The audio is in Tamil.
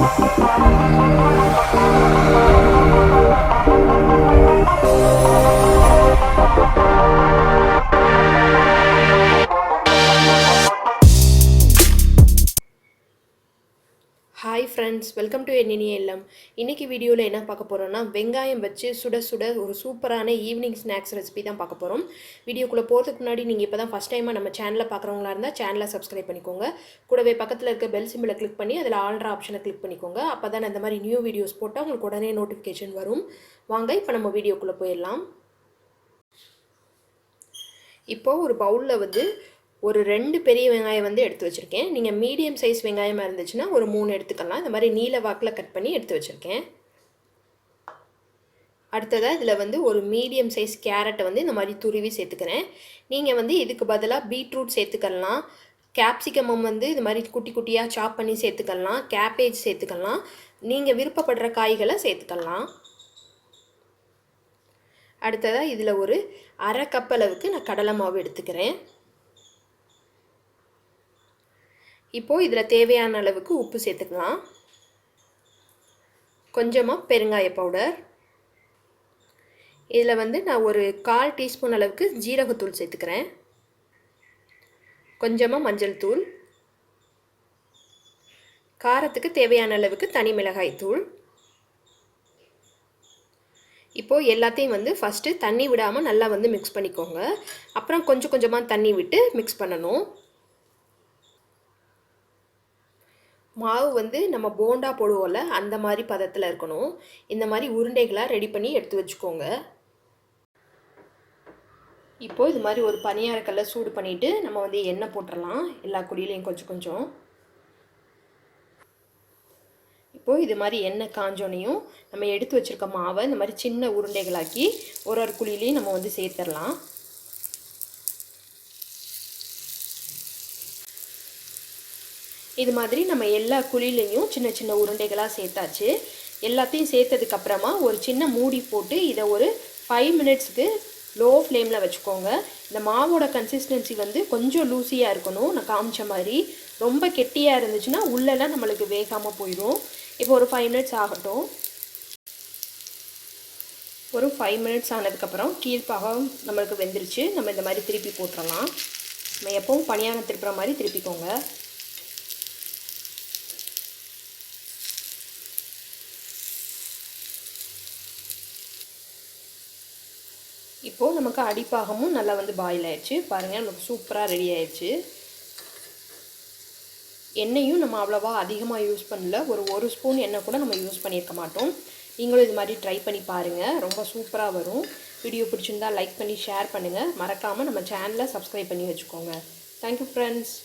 ஹாய் ஃப்ரெண்ட்ஸ், வெல்கம் டு என்னினிய இல்லம். இன்றைக்கி வீடியோவில் என்ன பார்க்க போகிறோன்னா, வெங்காயம் வச்சு சுட சுட ஒரு சூப்பரான ஈவினிங் ஸ்நாக்ஸ் ரெசிபி தான் பார்க்க போகிறோம். வீடியோக்குள்ளே போகிறதுக்கு முன்னாடி நீங்கள் இப்போ தான் ஃபஸ்ட் டைமாக நம்ம சேனலில் பார்க்குறவங்களா இருந்தால் சேனலை சப்ஸ்கிரைப் பண்ணிக்கோங்க. கூடவே பக்கத்தில் இருக்க பெல் சிம்பிளை கிளிக் பண்ணி அதில் ஆல்ட்ரா ஆப்ஷனை கிளிக் பண்ணிக்கோங்க. அப்போ தான் இந்த மாதிரி நியூ வீடியோஸ் போட்டால் உங்களுக்கு உடனே நோட்டிஃபிகேஷன் வரும். வாங்க இப்போ நம்ம வீடியோக்குள்ளே போயிடலாம். இப்போது ஒரு பவுலில் ஒரு 2 பெரிய வெங்காயம் எடுத்து வச்சுருக்கேன். நீங்கள் மீடியம் சைஸ் வெங்காயமாக இருந்துச்சுன்னா ஒரு 3 எடுத்துக்கலாம். இந்த மாதிரி நீல வாக்கில் கட் பண்ணி எடுத்து வச்சுருக்கேன். அடுத்ததாக இதில் ஒரு மீடியம் சைஸ் கேரட்டை இந்த மாதிரி துருவி சேர்த்துக்கிறேன். நீங்கள் இதுக்கு பதிலாக பீட்ரூட் சேர்த்துக்கலாம். கேப்சிகமும் இது மாதிரி குட்டி குட்டியாக சாப் பண்ணி சேர்த்துக்கலாம். கேபேஜ் சேர்த்துக்கலாம். நீங்கள் விருப்பப்படுற காய்களை சேர்த்துக்கலாம். அடுத்ததாக இதில் ஒரு அரை கப் அளவுக்கு நான் கடலை மாவு எடுத்துக்கிறேன். இப்போது இதில் தேவையான அளவுக்கு உப்பு சேர்த்துக்கலாம். கொஞ்சமாக பெருங்காய பவுடர். இதில் நான் ஒரு 1/4 டீஸ்பூன் அளவுக்கு ஜீரகத்தூள் சேர்த்துக்கிறேன். கொஞ்சமாக மஞ்சள் தூள். காரத்துக்கு தேவையான அளவுக்கு தனி மிளகாய் தூள். இப்போது எல்லாத்தையும் ஃபஸ்ட்டு தண்ணி விடாமல் நல்லா மிக்ஸ் பண்ணிக்கோங்க. அப்புறம் கொஞ்சம் கொஞ்சமாக தண்ணி விட்டு மிக்ஸ் பண்ணணும். மாவு நம்ம போண்டா போடுவோம்ல, அந்த மாதிரி பதத்தில் இருக்கணும். இந்த மாதிரி உருண்டைகளாக ரெடி பண்ணி எடுத்து வச்சுக்கோங்க. இப்போது இது மாதிரி ஒரு பனியாரக்கல்லை சூடு பண்ணிவிட்டு நம்ம எண்ணெய் போட்டுடலாம். எல்லா குழியிலையும் கொஞ்சம் கொஞ்சம். இப்போது இது மாதிரி எண்ணெய் காஞ்சோனையும் நம்ம எடுத்து வச்சுருக்க மாவை இந்த மாதிரி சின்ன உருண்டைகளாக்கி ஒரு ஒரு குழியிலையும் நம்ம சேர்த்துடலாம். இது மாதிரி நம்ம எல்லா குழிலையும் சின்ன சின்ன உருண்டைகளாக சேர்த்தாச்சு. எல்லாத்தையும் சேர்த்ததுக்கப்புறமா ஒரு சின்ன மூடி போட்டு இதை ஒரு 5 மினிட்ஸ்க்கு லோ ஃப்ளேமில் வச்சுக்கோங்க. இந்த மாவோட கன்சிஸ்டன்சி கொஞ்சம் லூஸியாக இருக்கணும். நான் காமிச்ச மாதிரி ரொம்ப கெட்டியாக இருந்துச்சுன்னா உள்ளெல்லாம் நம்மளுக்கு வேகாமல் போயிடும். இப்போ ஒரு 5 மினிட்ஸ் ஆகட்டும். ஒரு 5 மினிட்ஸ் ஆனதுக்கப்புறம் கீழ்ப்பாகம் நம்மளுக்கு வெந்துருச்சு. நம்ம இந்த மாதிரி திருப்பி போட்டுடலாம். நம்ம எப்பவும் பனியாரம் திருப்புற மாதிரி திருப்பிக்கோங்க. இப்போது நமக்கு அடிப்பாகமும் நல்லா பாயில் ஆயிடுச்சு. பாருங்கள், நமக்கு சூப்பராக ரெடி ஆயிடுச்சு. எண்ணெயும் நம்ம அவ்வளோவா அதிகமாக யூஸ் பண்ணல. ஒரு ஸ்பூன் எண்ணெய் கூட நம்ம யூஸ் பண்ணியிருக்க மாட்டோம். நீங்களும் இது மாதிரி ட்ரை பண்ணி பாருங்கள். ரொம்ப சூப்பராக வரும். வீடியோ பிடிச்சிருந்தால் லைக் பண்ணி ஷேர் பண்ணுங்கள். மறக்காமல் நம்ம சேனலை சப்ஸ்கிரைப் பண்ணி வச்சுக்கோங்க. Thank you friends.